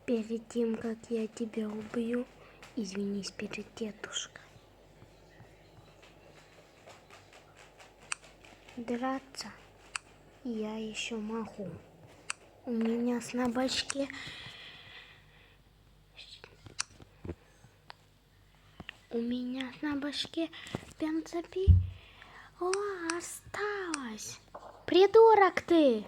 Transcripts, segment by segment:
Перед тем, как я тебя убью, извинись перед дедушкой. Драться я еще могу. У меня на башке принципе осталось. Придурок ты!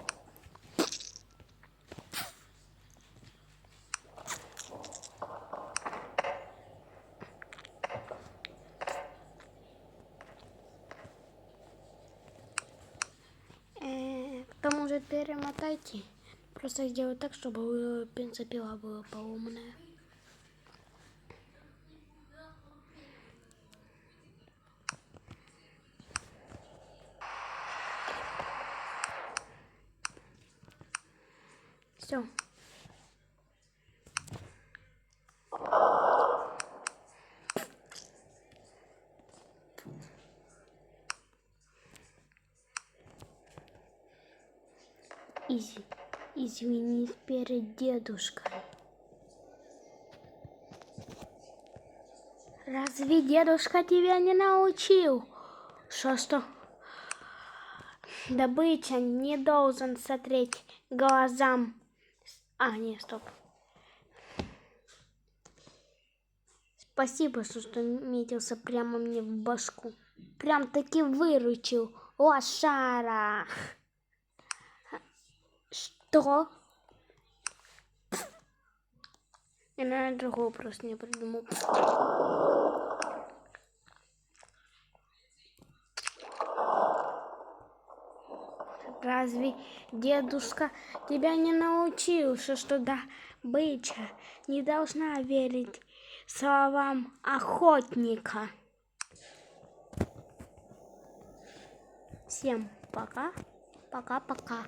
Кто может перемотайте? Просто сделать так, чтобы бензопила была поломанная. Все. Извинись перед дедушкой. Разве дедушка тебя не научил, что добыча не должен смотреть глазам? Нет, стоп. Спасибо, что метился прямо мне в башку. Прям таки выручил, лошара. Что? Я, наверное, другого просто не придумал. Разве дедушка тебя не научил, что добыча не должна верить словам охотника? Всем пока. Пока-пока.